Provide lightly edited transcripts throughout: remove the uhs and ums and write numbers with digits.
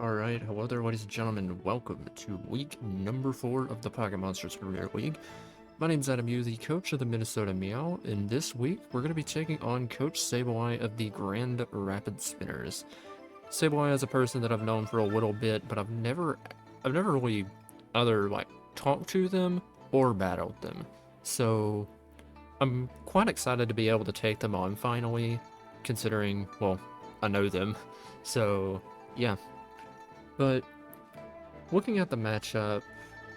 Alright, hello there ladies and gentlemen, welcome to week number 4 of the Pocket Monsters Premier League. My name's Adamew, the coach of the Minnesota Meow, and this week we're going to be taking on Coach Sableye of the Grand Rapid Spinners. Sableye is a person that I've known for a little bit, but I've never really either talked to them or battled them. So I'm quite excited to be able to take them on finally, considering, well, I know them. So yeah. But looking at the matchup,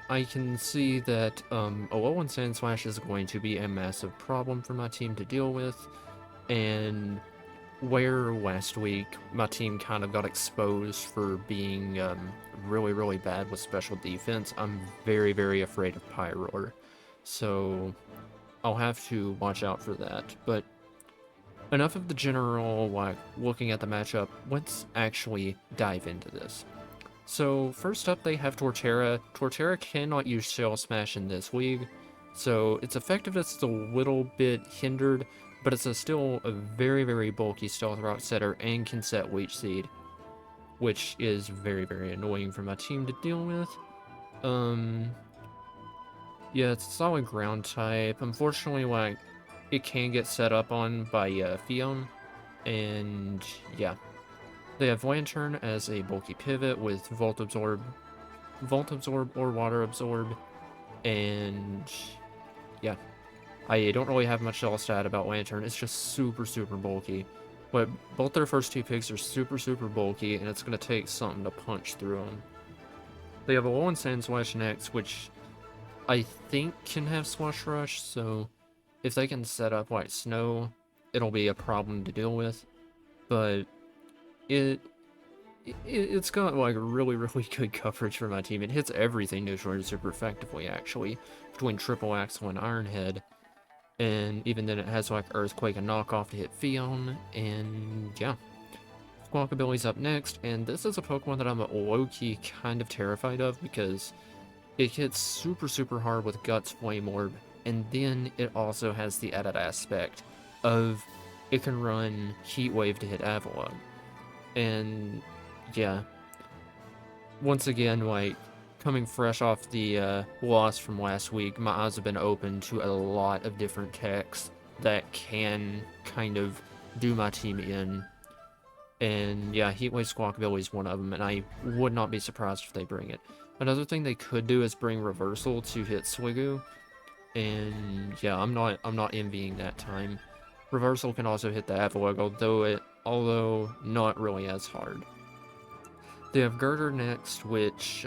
I can see that Alolan Sandslash is going to be a massive problem for my team to deal with, and where last week my team kind of got exposed for being really bad with special defense, I'm very afraid of Pyroar. So I'll have to watch out for that. But enough of the general, looking at the matchup, let's actually dive into this. So first up, they have Torterra. Torterra cannot use Shell Smash in this league, so its effectiveness is a little bit hindered, but it's still a very bulky Stealth Rock setter and can set Leech Seed, which is very annoying for my team to deal with. Yeah, it's a solid ground type. Unfortunately, it can get set up on by Fion, and yeah. They have Lanturn as a bulky pivot with Volt Absorb or Water Absorb, and yeah. I don't really have much else to add about Lanturn. It's just super bulky. But both their first two picks are super bulky, and it's going to take something to punch through them. They have a Alolan Sandslash next, which I think can have Slush Rush, so if they can set up White Snow, it'll be a problem to deal with. But it's got really good coverage for my team. It hits everything neutral super effectively, actually, between Triple Axle and Iron Head. And even then it has Earthquake and Knockoff to hit Fion, and yeah. Squawkabilly's up next, and this is a Pokemon that I'm low-key kind of terrified of because it hits super hard with Guts Flame Orb, and then it also has the added aspect of it can run Heat Wave to hit Avalon. And yeah, once again, coming fresh off the loss from last week, my eyes have been open to a lot of different techs that can kind of do my team in. And yeah, Heatwave Squawkabilly is one of them, and I would not be surprised if they bring it. Another thing they could do is bring Reversal to hit SLIGGOO, and yeah, I'm not envying that time. Reversal can also hit the Avalugg, although not really as hard. They have Girder next, which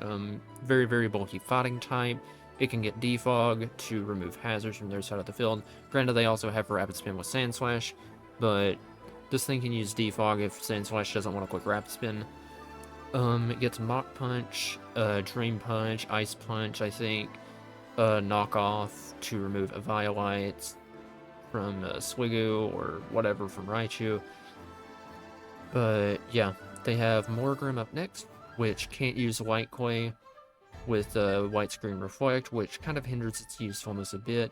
very bulky fighting type. It can get Defog to remove hazards from their side of the field. Granted, they also have Rapid Spin with Sandslash, but this thing can use Defog if Sandslash doesn't want to quick Rapid Spin. It gets Mach Punch, Dream Punch, Ice Punch, I think, Knockoff to remove Eviolite from SLIGGOO or whatever from Raichu. But yeah, they have Morgrim up next, which can't use Light Clay with White Screen Reflect, which kind of hinders its usefulness a bit,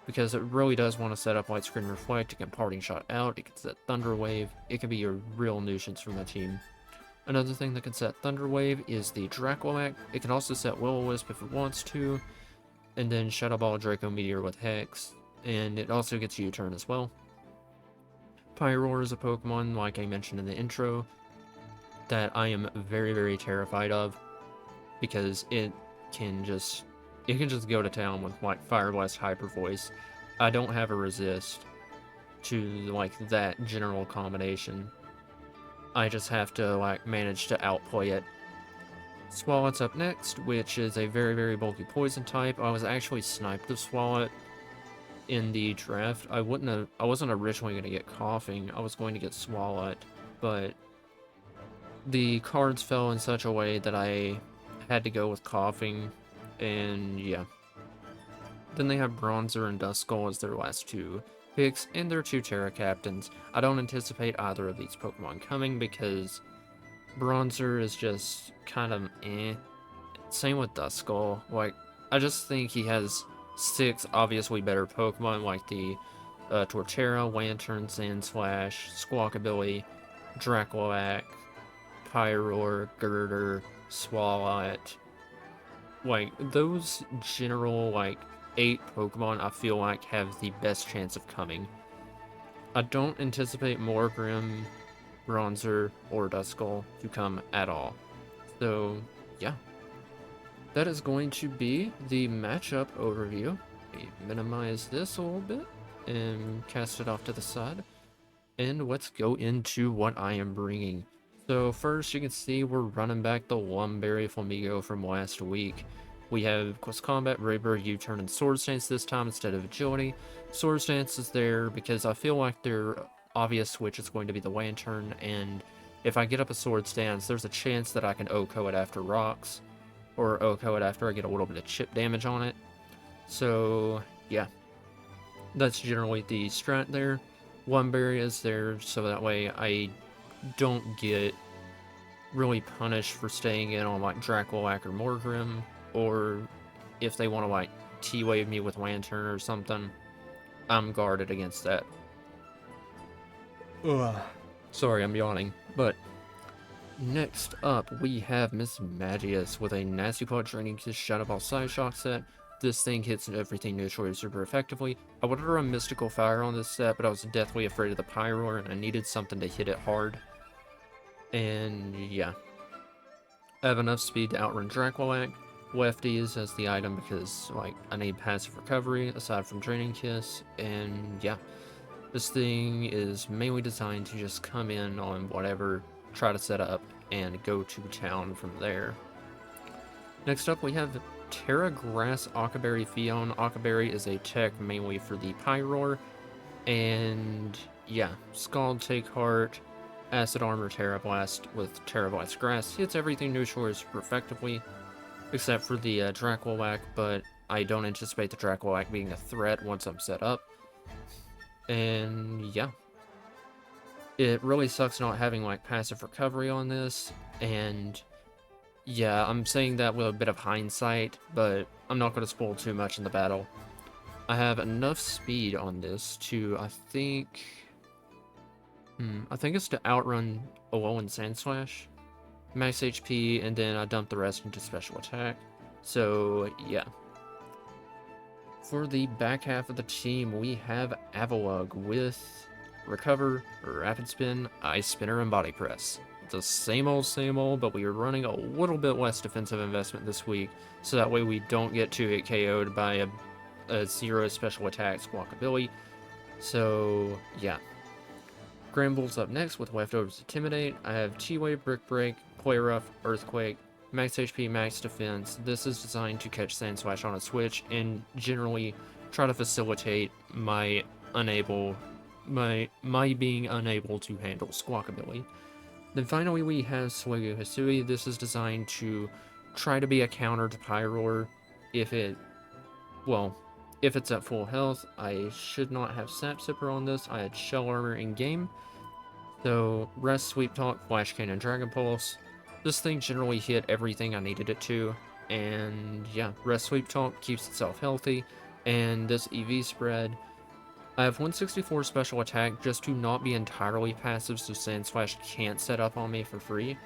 because it really does want to set up White Screen Reflect. It can Parting Shot out, it can set Thunder Wave, it can be a real nuisance for my team. Another thing that can set Thunder Wave is the Draculac. It can also set Will-O-Wisp if it wants to, and then Shadow Ball Draco Meteor with Hex, and it also gets U-Turn as well. Pyroar is a Pokemon, like I mentioned in the intro, that I am very terrified of, because it can just go to town with Fire Blast, Hyper Voice. I don't have a resist to that general combination. I just have to manage to outplay it. Swalot's up next, which is a very bulky poison type. I was actually sniped of Swalot in the draft. I wasn't originally going to get Coughing, I was going to get Swalot, but the cards fell in such a way that I had to go with Coughing, and yeah. Then they have Bronzer and Duskull as their last two picks, and their two Terra Captains. I don't anticipate either of these Pokemon coming because Bronzer is just kind of eh. Same with Duskull. I just think he has 6 obviously better Pokemon, like the Torterra, Lanturn, Sandslash, Squawkabilly, Draculac, Pyroar, Girder, Swalot. Like, those general, like, 8 Pokemon I feel like have the best chance of coming. I don't anticipate Morgrim, Bronzer, or Duskull to come at all. So, yeah. That is going to be the matchup overview. Let me minimize this a little bit and cast it off to the side. And let's go into what I am bringing. So first, you can see we're running back the Lumberry Flamigo from last week. We have Quest Combat, Raybird, U-Turn, and Sword Stance this time instead of Agility. Sword Stance is there because I feel like their obvious switch is going to be the Lantern, and if I get up a Sword Stance, there's a chance that I can OHKO it after rocks, or OHKO it after I get a little bit of chip damage on it. So, yeah. That's generally the strat there. Lumberry is there, so that way I don't get really punished for staying in on like Draculac or Morgrim, or if they want to like T-Wave me with Lantern or something, I'm guarded against that. Ugh. Sorry, I'm yawning. But next up, we have Miss Magius with a Nasty Claw, Draining Kiss, Shadow Ball, Side Shock set. This thing hits everything neutral super effectively. I wanted to run Mystical Fire on this set, but I was deathly afraid of the Pyroar, and I needed something to hit it hard. And yeah. I have enough speed to outrun Draculac. Lefties as the item because, like, I need passive recovery aside from Draining Kiss. And yeah. This thing is mainly designed to just come in on whatever, try to set up, and go to town from there. Next up, we have Terra Grass Occaberry Fion. Occaberry is a tech mainly for the Pyroar. And yeah, Scald, Take Heart, Acid Armor, Terra Blast with Terra Blast Grass. Hits everything neutral super effectively, except for the Draculac, but I don't anticipate the Draculac being a threat once I'm set up. And yeah. It really sucks not having like passive recovery on this, and yeah, I'm saying that with a bit of hindsight, but I'm not going to spoil too much in the battle. I have enough speed on this to, I think it's to outrun Alolan Sandslash, max HP, and then I dump the rest into special attack. So yeah. For the back half of the team, we have Avalugg with Recover, Rapid Spin, Ice Spinner, and Body Press. The same old, but we are running a little bit less defensive investment this week, so that way we don't get 2-hit KO'd by a 0 special attack Squawkabilly. So, yeah. Granbull's up next with Leftovers Intimidate. I have T-Wave, Brick Break, Play Rough, Earthquake, max HP, max defense. This is designed to catch Sandslash on a switch and generally try to facilitate my being unable to handle Squawkabilly. Then finally we have SLIGGOO HISUIAN. This is designed to try to be a counter to Pyroar if it's at full health. I should not have Sap Sipper on this. I had Shell Armor in game. So Rest, Sweep Talk, Flash Cannon, Dragon Pulse. This thing generally hit everything I needed it to. And yeah, Rest, Sweep Talk keeps itself healthy. And this EV spread, I have 164 special attack just to not be entirely passive so Sandslash can't set up on me for free.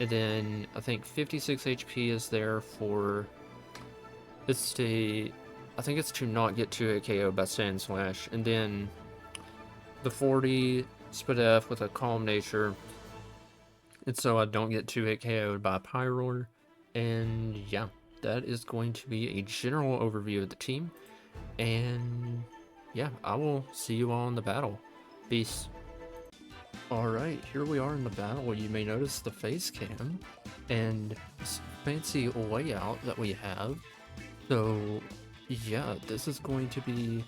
And then I think 56 HP is there for... I think it's to not get 2-hit KO by Sandslash. And then the 40 Spadef with a Calm Nature. And so I don't get 2-hit KO'd by Pyroar. And yeah, that is going to be a general overview of the team. And yeah, I will see you all in the battle. Peace. Alright, here we are in the battle. You may notice the face cam and this fancy layout that we have. So yeah, this is going to be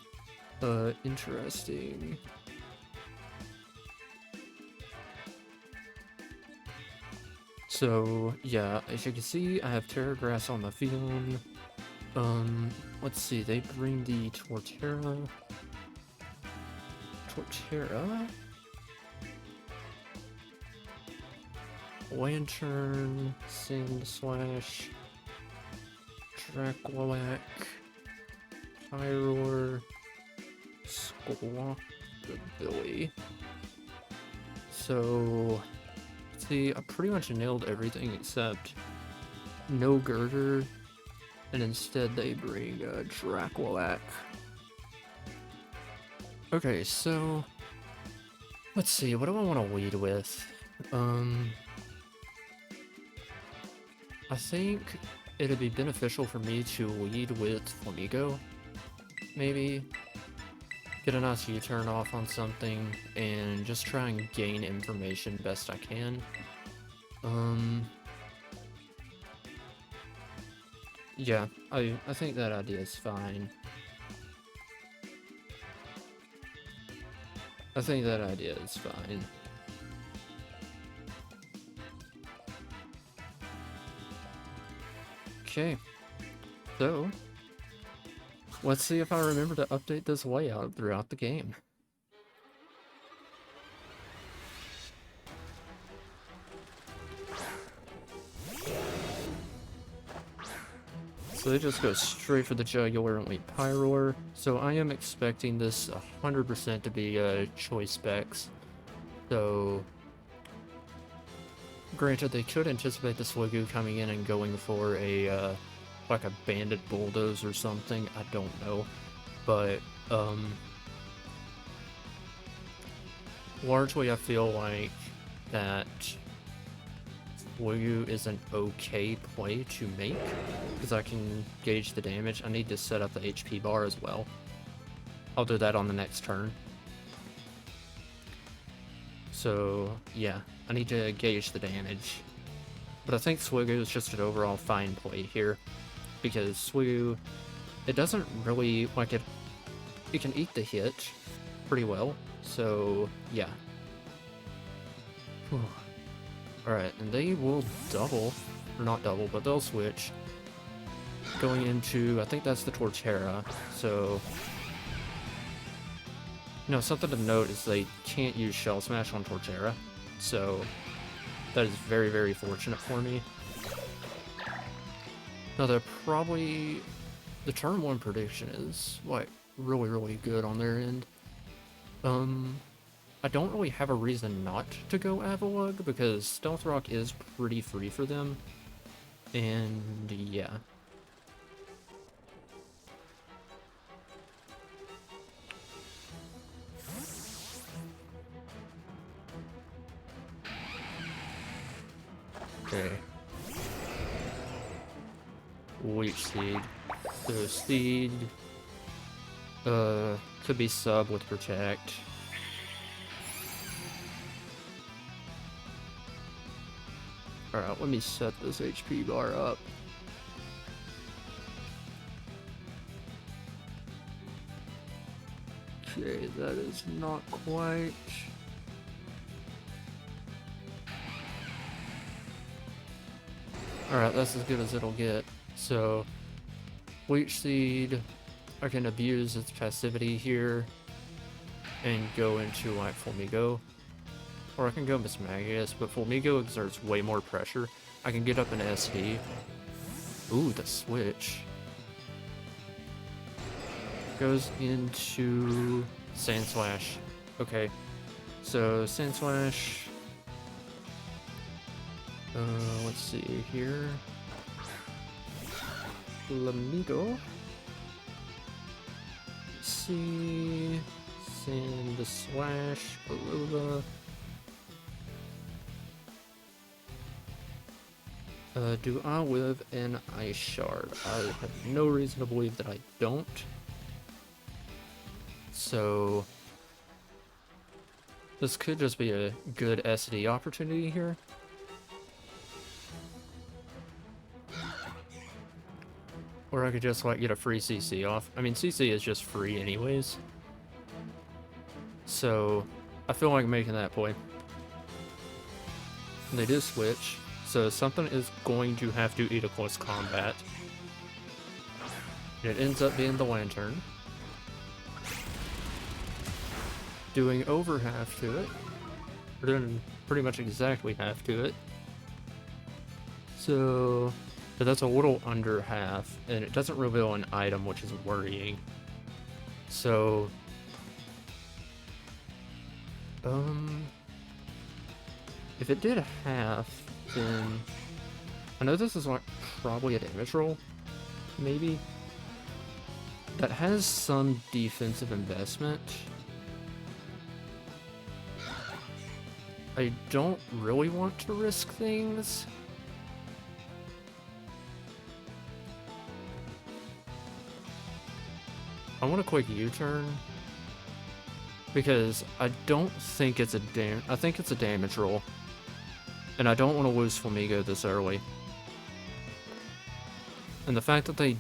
interesting. So yeah, as you can see, I have Terra Grass on the field. Let's see, they bring the Torterra, Lanturn, Sandslash, Draculac, Pyroar, Squawkabilly. So, let's See, I pretty much nailed everything except no girder, and instead they bring Draculak. Okay, so let's see, what do I want to lead with? I think it'd be beneficial for me to lead with Flamigo, maybe. Get a nice U-turn off on something, and just try and gain information best I can. Yeah, I think that idea is fine. I think that idea is fine. Okay, so let's see if I remember to update this layout throughout the game. So they just go straight for the jugular and lead Pyroar. So I am expecting this 100% to be choice specs. So granted, they could anticipate the SLIGGOO coming in and going for a like a banded bulldoze or something. I don't know, but largely I feel like that SLIGGOO is an okay play to make because I can gauge the damage. I need to set up the HP bar as well. I'll do that on the next turn. So yeah, I need to gauge the damage. But I think SLIGGOO is just an overall fine play here, because SLIGGOO, it doesn't really, like, it can eat the hit pretty well, so yeah. Alright, and they will double, or not double, but they'll switch, going into, I think that's the Torterra, so... No, something to note is they can't use Shell Smash on Torterra, so that is very, very fortunate for me. Now, they're probably... The turn 1 prediction is, like, really, really good on their end. I don't really have a reason not to go Avalugg, because Stealth Rock is pretty free for them. And, yeah. Okay. Leech Seed. So Seed could be sub with Protect. Alright, let me set this HP bar up. Okay, that is not quite... Alright, that's as good as it'll get. So, Leech Seed, I can abuse its passivity here and go into, like, Flamigo. Or I can go Mismagius, but Flamigo exerts way more pressure. I can get up an SD. Ooh, the switch. Goes into Sandslash. Okay, so Sandslash... let's see here. Flamigo. See, Sandslash, Alola. Do I live an Ice Shard? I have no reason to believe that I don't. So this could just be a good SD opportunity here. Or I could just, like, get a free CC off. I mean, CC is just free anyways. So, I feel like making that play. And they do switch, so something is going to have to eat a close combat. And it ends up being the Lanturn. Doing over half to it. We're doing pretty much exactly half to it. So... But that's a little under half, and it doesn't reveal an item, which is worrying. So... If it did half, then I know this is like probably a damage roll, maybe. That has some defensive investment. I don't really want to risk things. I want a quick U-turn because I don't think it's a I think it's a damage roll, and I don't want to lose Flamigo this early. And the fact that they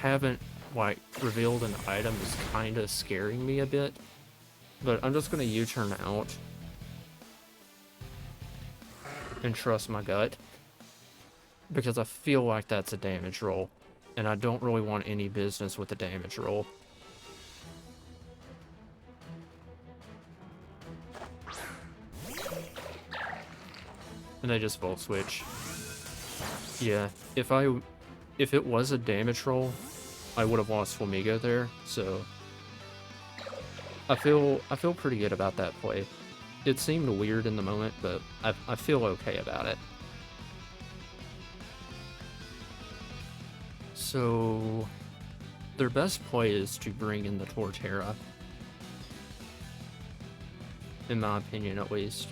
haven't like revealed an item is kind of scaring me a bit. But I'm just gonna U-turn out and trust my gut because I feel like that's a damage roll, and I don't really want any business with a damage roll. And they just Volt Switch. Yeah, if it was a damage roll, I would have lost Flamigo there, so I feel pretty good about that play. It seemed weird in the moment, but I feel okay about it. So their best play is to bring in the Torterra, in my opinion at least.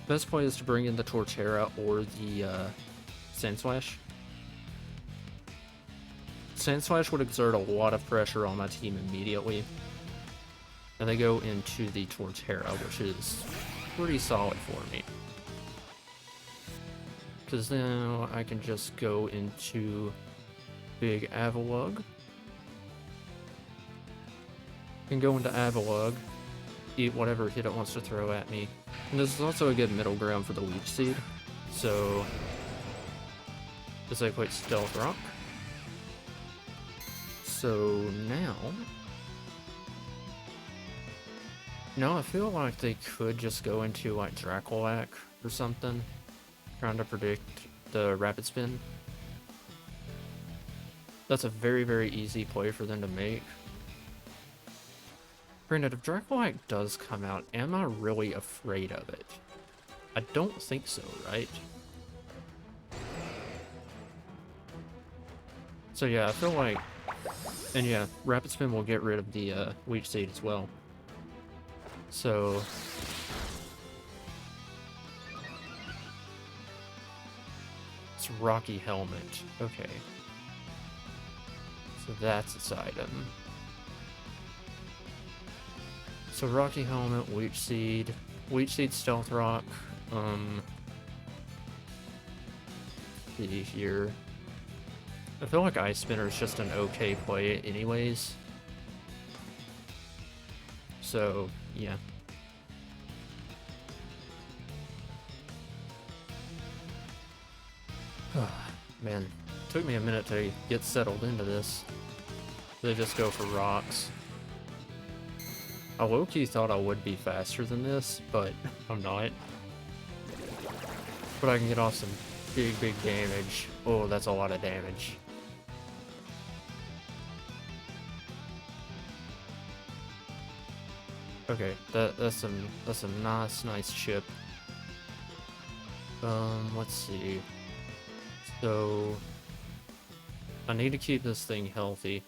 Best play is to bring in the Torterra or the Sandslash. Sandslash would exert a lot of pressure on my team immediately. And they go into the Torterra, which is pretty solid for me. Because now I can just go into Big Avalugg. Can go into Avalugg, eat whatever hit it wants to throw at me. And this is also a good middle ground for the Leech Seed. So, just like quite Stealth Rock. So now I feel like they could just go into like Draculac or something, trying to predict the Rapid Spin. That's a very, very easy play for them to make. Granted, if Draculac does come out, am I really afraid of it? I don't think so, right? So yeah, I feel like... And yeah, Rapid Spin will get rid of the Leech Seed as well. So... It's Rocky Helmet. Okay. So that's its item. So Rocky Helmet, Leech Seed, Stealth Rock, see here. I feel like Ice Spinner is just an okay play anyways. So, yeah. Man, took me a minute to get settled into this. They just go for rocks. I low-key thought I would be faster than this, but I'm not. But I can get off some big, big damage. Oh, that's a lot of damage. Okay, that's some nice chip. Let's see. So I need to keep this thing healthy.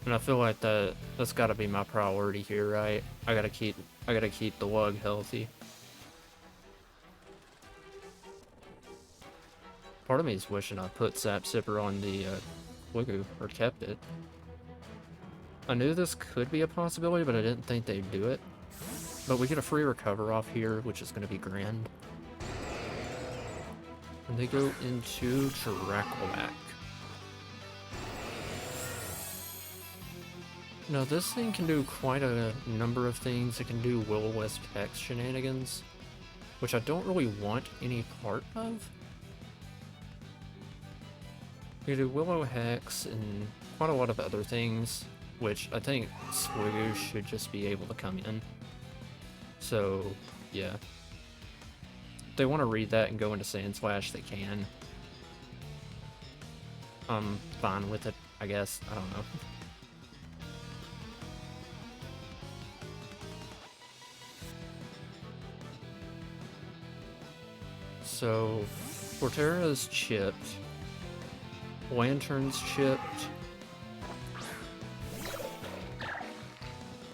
And I feel like that's gotta be my priority here, right? I gotta keep the Lug healthy. Part of me is wishing I put Sap Sipper on the SLIGGOO, or kept it. I knew this could be a possibility, but I didn't think they'd do it. But we get a free recover off here, which is gonna be grand. And they go into Draculac. Now this thing can do quite a number of things. It can do Will-O-Wisp Hex shenanigans, which I don't really want any part of. You can do Willow Hex and quite a lot of other things, which I think SLIGGOO should just be able to come in. So, yeah. If they want to read that and go into Sandslash, they can. I'm fine with it, I guess. I don't know. So, Torterra's chipped. Lanturn's chipped.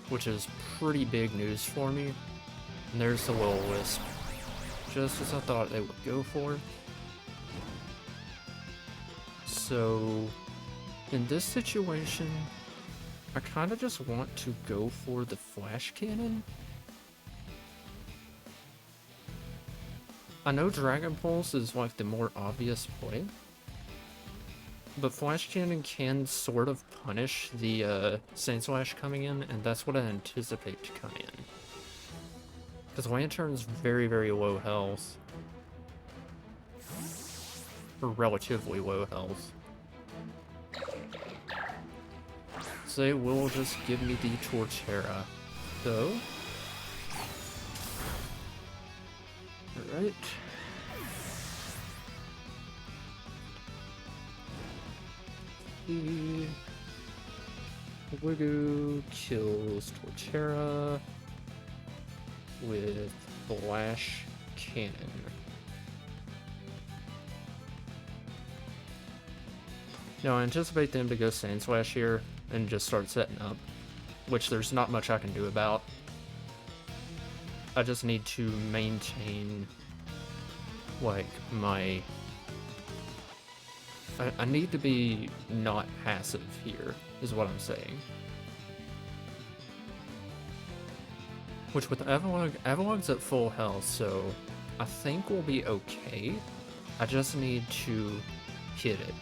Which is pretty big news for me. And there's the Will-O-Wisp. Just as I thought they would go for. So, in this situation, I kind of just want to go for the Flash Cannon. I know Dragon Pulse is like the more obvious play, but Flash Cannon can sort of punish the Sandslash coming in, and that's what I anticipate to come in. Because Lanturn's very, very low health. Or relatively low health. So they will just give me the Torterra. So... Alright. SLIGGOO kills Torterra with Flash Cannon. Now I anticipate them to go Sandslash here and just start setting up, which there's not much I can do about. I just need to maintain, like, my... I need to be not passive here, is what I'm saying. Which with Avalug's at full health, so I think we'll be okay. I just need to hit it.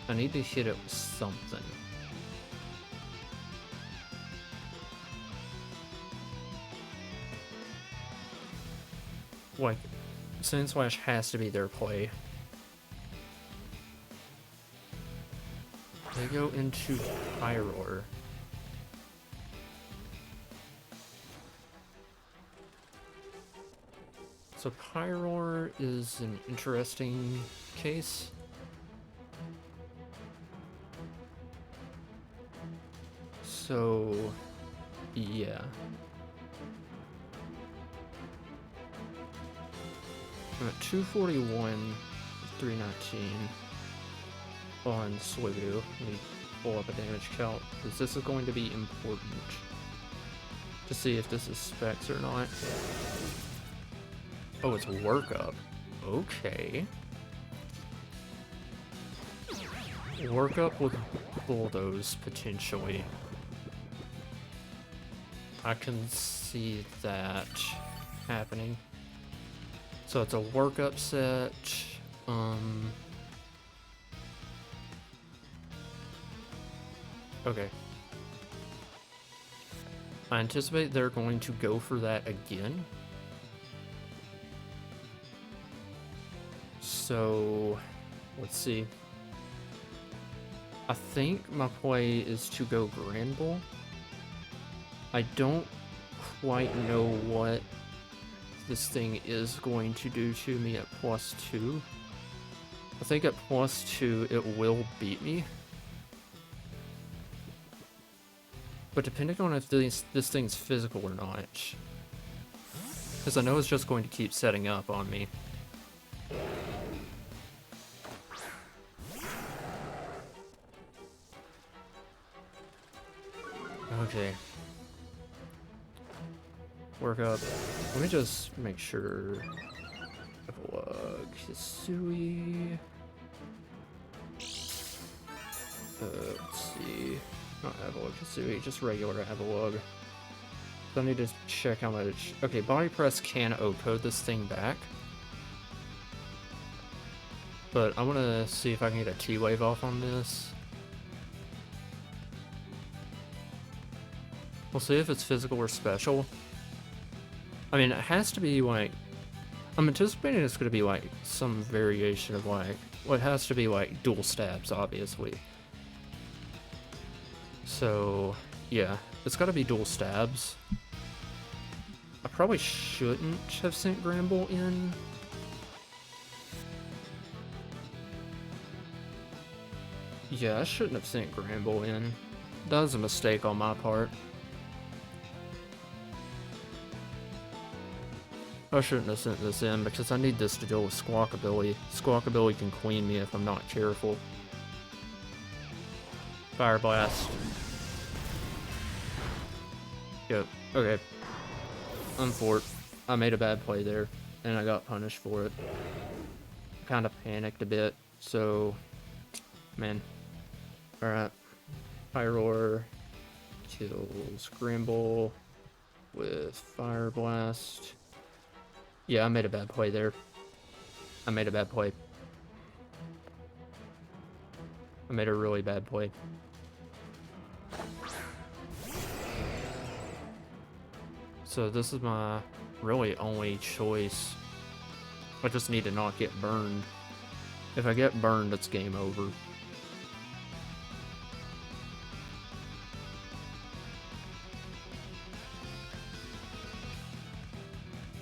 I need to hit it with something. Like, Sandslash has to be their play. They go into Pyroar. So Pyroar is an interesting case. So, yeah. I'm at 241, 319 on SLIGGOO. Let me pull up a damage count, because this is going to be important to see if this is specs or not. Oh, it's workup. Okay. Workup with Bulldoze, potentially. I can see that happening. So it's a workup set. Okay. I anticipate they're going to go for that again. So, let's see. I think my play is to go Granbull. I don't quite know what this thing is going to do to me at +2. I think at +2 it will beat me. But depending on if this thing's physical or not. Because I know it's just going to keep setting up on me. Okay. Work up. Let me just make sure. HISUIAN. Let's see. Not Avalug, HISUIAN, just regular Avalug. So I need to check how much. Okay, Body Press can O-code this thing back. But I want to see if I can get a T-Wave off on this. We'll see if it's physical or special. I mean, it has to be like... I'm anticipating it's going to be like some variation of like... Well, it has to be like dual stabs, obviously. So, yeah. It's got to be dual stabs. I probably shouldn't have sent Granbull in. Yeah, I shouldn't have sent Granbull in. That was a mistake on my part. I shouldn't have sent this in because I need this to deal with Squawkabilly. Squawkabilly can queen me if I'm not careful. Fire Blast. Yep, okay. I'm for it. I made a bad play there, and I got punished for it. Kind of panicked a bit, so... Man. Alright. Pyroar kills Grimble with Fire Blast. Yeah, I made a bad play there. I made a bad play. I made a really bad play. So this is my really only choice. I just need to not get burned. If I get burned, it's game over.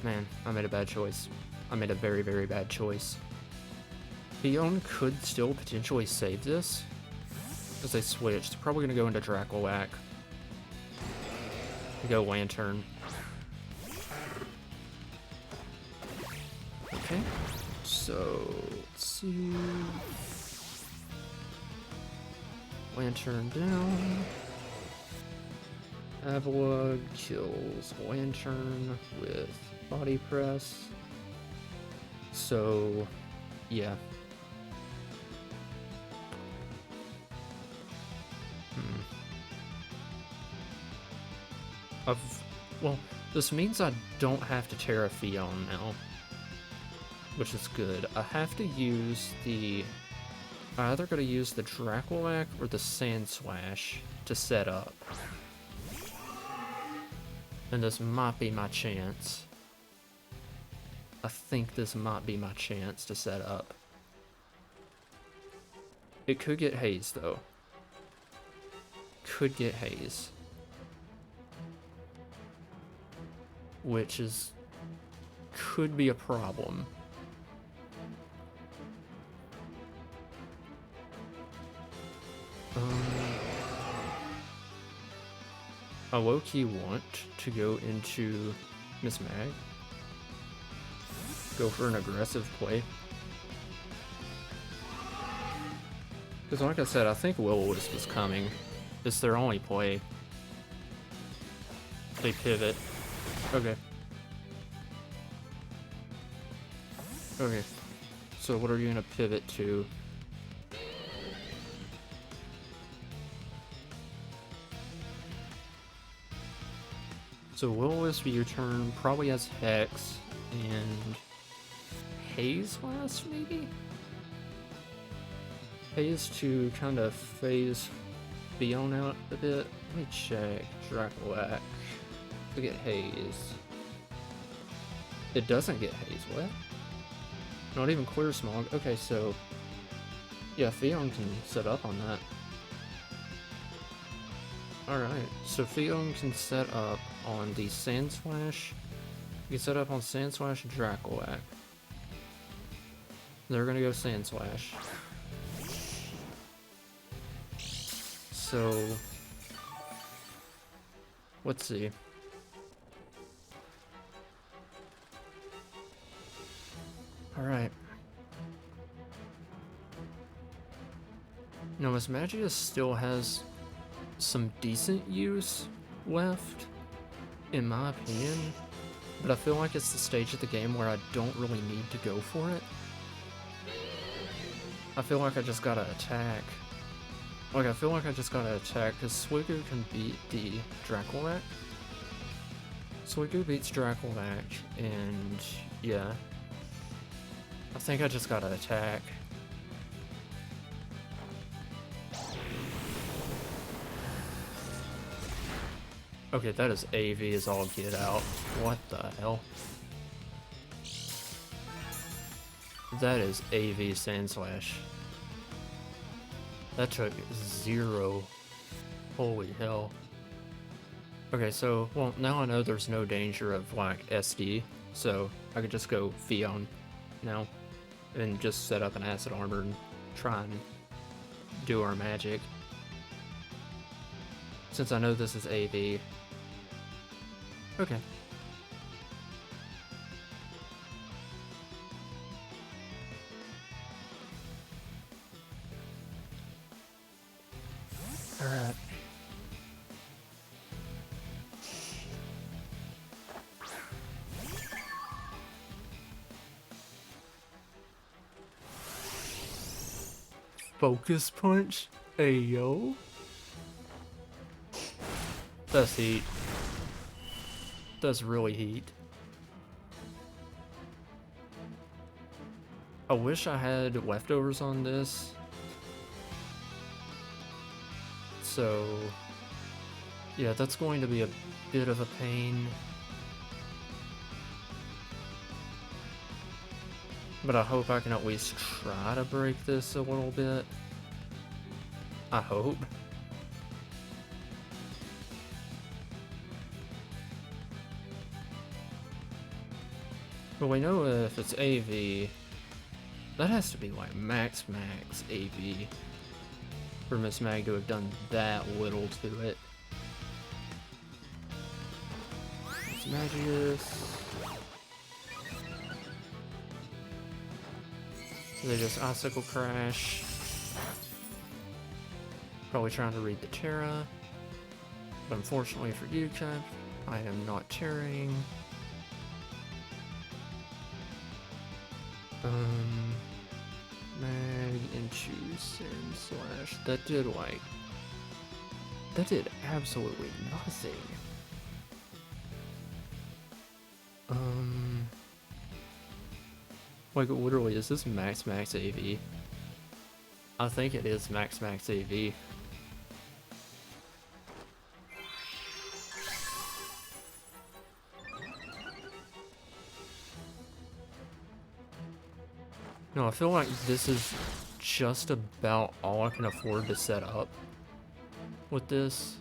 Man, I made a bad choice. I made a very, very bad choice. Fion could still potentially save this. As they switched. Probably going to go into Draculac. Go Lanturn. Okay. So, let's see. Lanturn down. Avalugg kills Lanturn with Body Press. So, yeah. Well, this means I don't have to Terra Fion now, which is good. I have to use the... I either gotta use the Draculac or the Sandslash to set up. And this might be my chance. I think this might be my chance to set up. It could get Haze, though. Could get Haze. Which is... could be a problem. I low-key want to go into Miss Mag. Go for an aggressive play. Because like I said, I think Will-O-Wisp is coming. It's their only play. They pivot. Okay. Okay. So what are you gonna pivot to? So Will-O-Wisp your turn probably has Hex and Haze last, maybe? Haze to kind of phase Fion out a bit. Let me check. Draculac. To get Haze. It doesn't get Haze. What? Not even Clear Smog. Okay, so yeah, Fion can set up on that. Alright, so Fion can set up on the Sandslash. You can set up on Sandslash and Draculac. They're gonna go Sandslash. So let's see. Alright. Now, Miss Magius still has some decent use left, in my opinion, but I feel like it's the stage of the game where I don't really need to go for it. I feel like I just gotta attack. Like, I feel like I just gotta attack, because SLIGGOO can beat the Draculac. SLIGGOO beats Draculac, and yeah. I think I just gotta attack. Okay, that is AV as all get out. What the hell? That is AV Sandslash. That took 0. Holy hell. Okay, so, well, now I know there's no danger of, like, SD, so I could just go Fion now and just set up an Acid Armor and try and do our magic. Since I know this is AV. Okay. Alright. Focus punch? Ayo. That's heat. That's really heat. I wish I had leftovers on this. So, yeah, that's going to be a bit of a pain. But I hope I can at least try to break this a little bit. I hope. But we know if it's AV, that has to be like max AV for Miss Mag to have done that little to it. It's Magius. So they just Icicle Crash. Probably trying to read the Terra. But unfortunately for you, Cap, I am not tearing. Mag into Sandslash. That did absolutely nothing. Like literally, is this max AV? I think it is max AV. No, I feel like this is just about all I can afford to set up with this.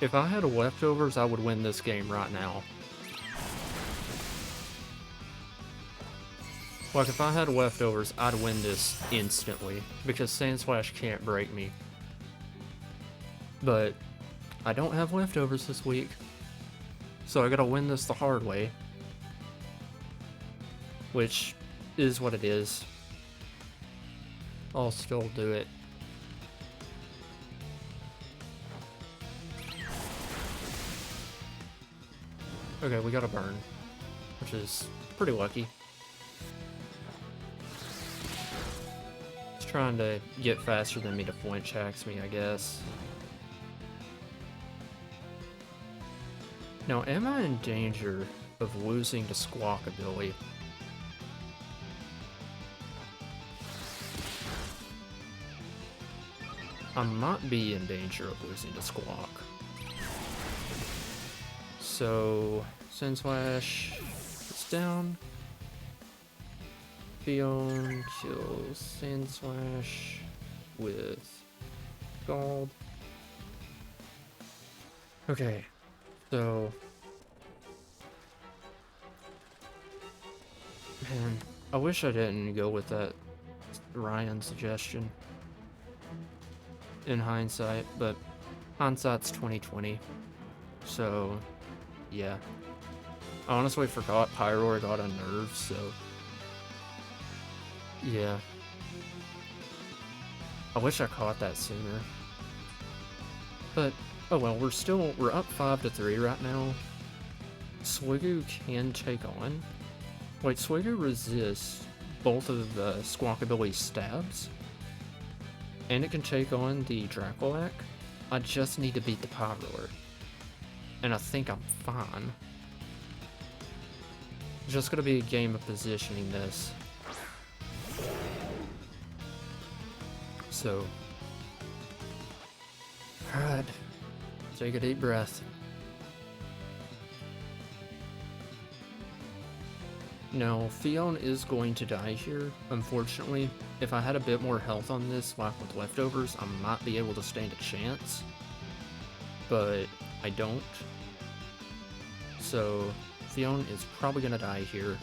If I had leftovers, I would win this game right now. Like, if I had leftovers, I'd win this instantly, because Sandslash can't break me. But I don't have leftovers this week, so I gotta win this the hard way. Which is what it is. I'll still do it. Okay, we got a burn, which is pretty lucky. It's trying to get faster than me to flinch hacks me, I guess. Now, am I in danger of losing to Squawkabilly? I might be in danger of losing to Squawk. So, Sandslash is down. Fion kills Sandslash with Gold. Okay, so... Man, I wish I didn't go with that Ryan suggestion in hindsight, but hindsight's 2020, so... Yeah. I honestly forgot Pyroar got a nerve, so... Yeah. I wish I caught that sooner. But, oh well, we're up 5-3 right now. SLIGGOO can take on. Wait, SLIGGOO resists both of the Squawkabilly stabs. And it can take on the Draculac. I just need to beat the Pyroar. And I think I'm fine. It's just gonna be a game of positioning this. So, alright, take a deep breath. Now, Fion is going to die here, unfortunately. If I had a bit more health on this, like with leftovers, I might be able to stand a chance. But I don't. So, Fion is probably gonna die here.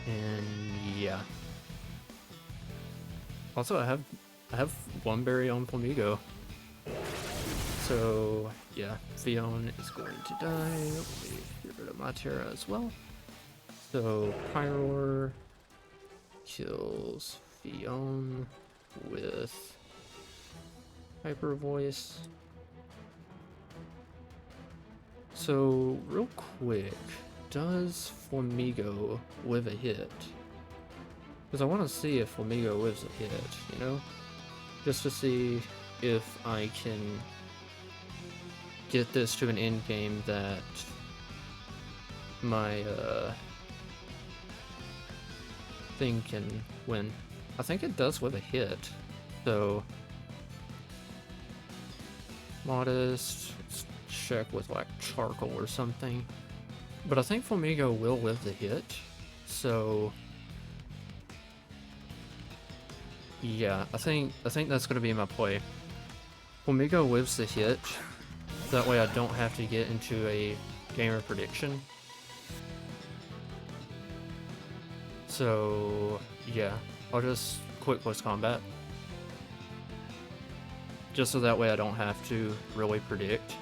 And yeah. Also, I have one berry on Flamigo. So yeah, Fion is going to die. Let me get rid of my Terra as well. So Pyroar kills Fion with Hyper Voice. So real quick, does Flamigo live a hit? Because I want to see if Flamigo lives a hit, you know? Just to see if I can get this to an end game that my thing can win. I think it does with a hit, so modest. Let's check with like charcoal or something. But I think Flamigo will live the hit, so yeah, I think that's gonna be my play. Flamigo lives the hit, that way I don't have to get into a gamer prediction. So yeah, I'll just quick close combat. Just so that way I don't have to really predict.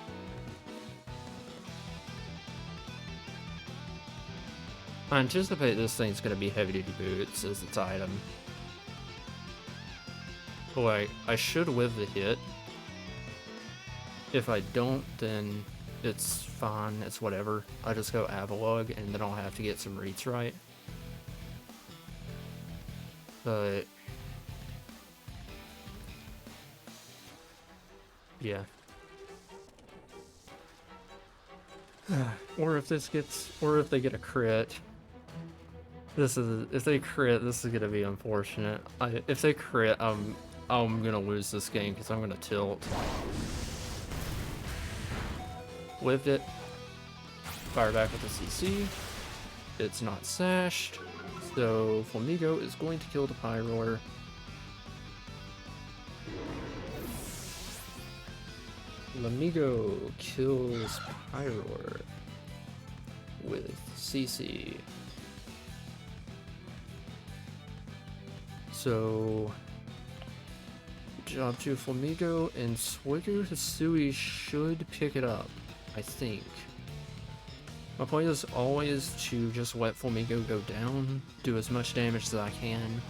I anticipate this thing's gonna be heavy duty boots as its item. Boy, I should live the hit. If I don't, then it's fine, it's whatever. I just go Avalugg and then I'll have to get some reads right. But yeah. Or if they get a crit. If they crit, this is gonna be unfortunate. If they crit, I'm gonna lose this game because I'm gonna tilt. Lived it. Fire back with the CC. It's not sashed, so Flamigo is going to kill the Pyroar. Flamigo kills Pyroar with CC. So, good job to Flamigo, and SLIGGOO Hisui should pick it up, I think. My play is always to just let Flamigo go down, do as much damage as I can,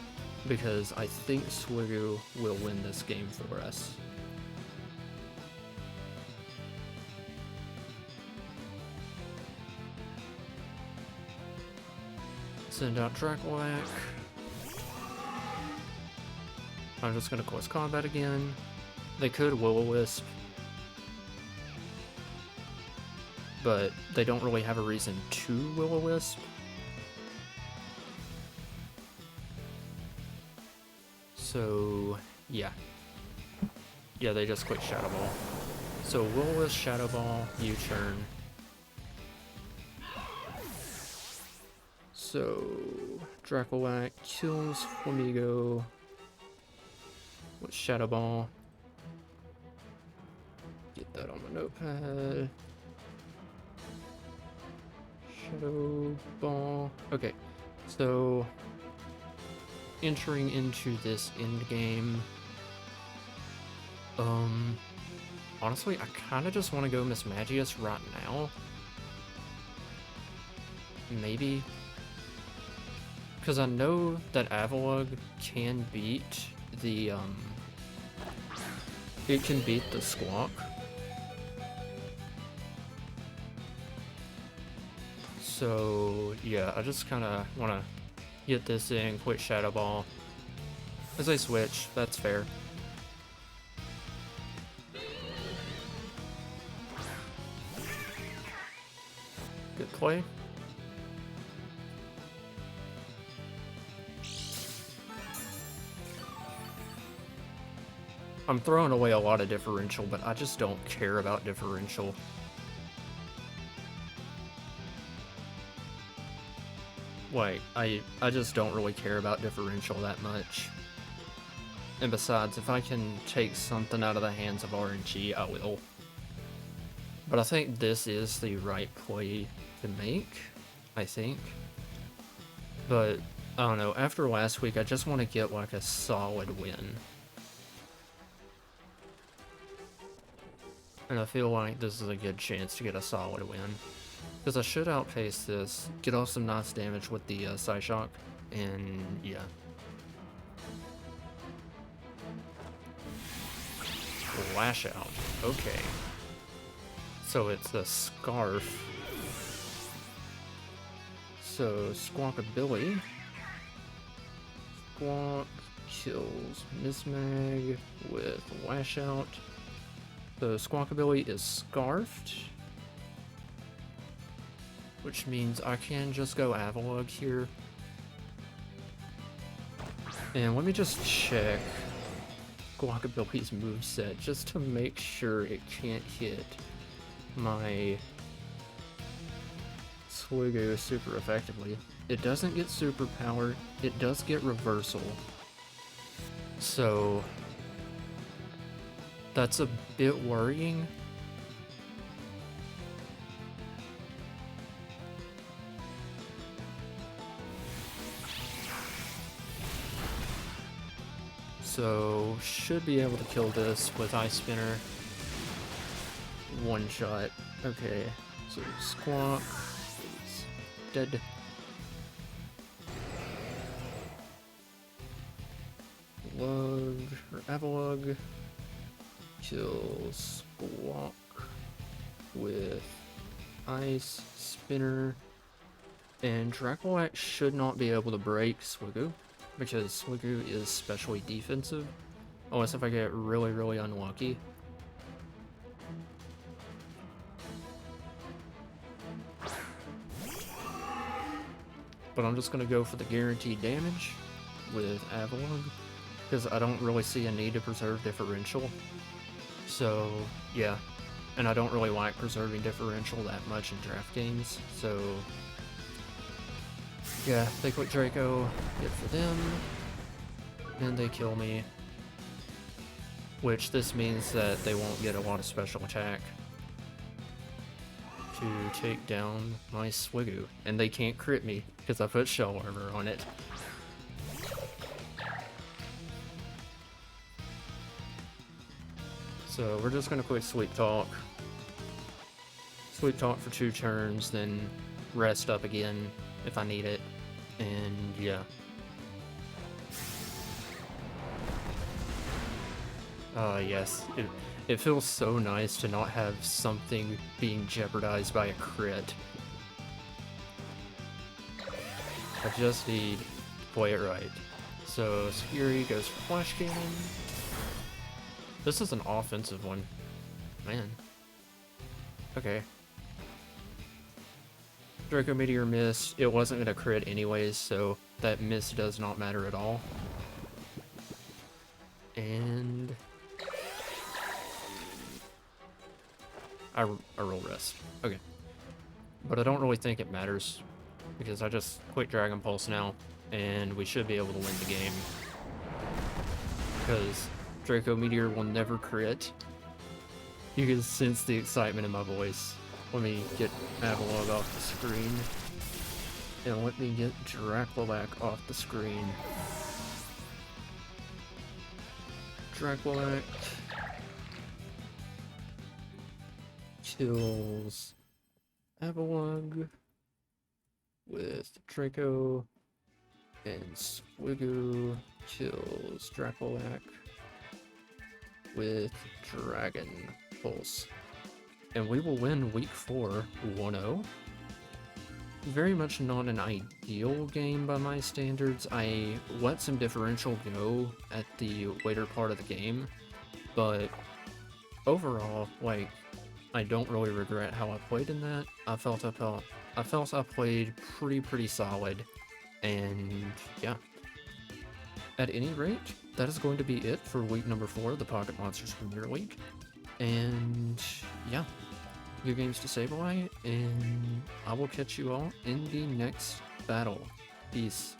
because I think SLIGGOO will win this game for us. Send out Dracoack. I'm just gonna close combat again. They could Will-O-Wisp, but they don't really have a reason to Will-O-Wisp. So, yeah. Yeah, they just quick Shadow Ball. So, Will-O-Wisp, Shadow Ball, U-turn. So, Dracoack kills Flamigo with Shadow Ball. Get that on my notepad. Shadow Ball. Okay, so entering into this end game. Honestly, I kind of just want to go Mismagius right now. Maybe. Because I know that Avalugg can beat the, it can beat the Squawk. So, yeah, I just kind of want to get this in, quick Shadow Ball. As I switch, that's fair. Good play. I'm throwing away a lot of differential, but I just don't care about differential. Like, I just don't really care about differential that much. And besides, if I can take something out of the hands of RNG, I will. But I think this is the right play to make, I think. But, I don't know, after last week, I just want to get like a solid win. And I feel like this is a good chance to get a solid win. Because I should outpace this, get off some nice damage with the Psyshock, and yeah. Lash out. Okay. So it's a Scarf. So Squawkabilly. Squawk kills Mismag with Lash out. So Squawkabilly is Scarfed, which means I can just go Avalugg here. And let me just check Squawkabilly's moveset just to make sure it can't hit my SLIGGOO super effectively. It doesn't get super power, it does get reversal. So that's a bit worrying. So should be able to kill this with Ice Spinner. One shot. Okay, so Squawk is dead. Lug or Avalugg kills Squawk with Ice Spinner, and Draculax should not be able to break SLIGGOO because SLIGGOO is specially defensive, unless if I get really unlucky. But I'm just gonna go for the guaranteed damage with Avalugg, because I don't really see a need to preserve differential. So yeah, and I don't really like preserving differential that much in draft games, so yeah, they click Draco, good for them, and they kill me, which this means that they won't get a lot of special attack to take down my SLIGGOO, and they can't crit me because I put Shell Armor on it. So we're just gonna quick Sweet Talk. Sweet Talk for 2 turns, then rest up again if I need it, and yeah. Yes, it feels so nice to not have something being jeopardized by a crit. I just need to play it right. So Fury goes for Flash Cannon. This is an offensive one. Man. Okay. Draco Meteor missed. It wasn't gonna crit anyways, so that miss does not matter at all. And I roll rest. Okay. But I don't really think it matters, because I just quick Dragon Pulse now, and we should be able to win the game. Because Draco Meteor will never crit. You can sense the excitement in my voice. Let me get Avalugg off the screen. And let me get Draculax off the screen. Draculax kills Avalugg with Draco, and SLIGGOO kills Draculax with Dragon Pulse. And we will win week 4 1-0. Very much not an ideal game by my standards. I let some differential go at the later part of the game, but overall, like, I don't really regret how I played in that. I felt I played pretty solid, and yeah. At any rate, that is going to be it for week number 4 of the Pocket Monsters Premier League. And yeah, good games to Sableye, and I will catch you all in the next battle. Peace.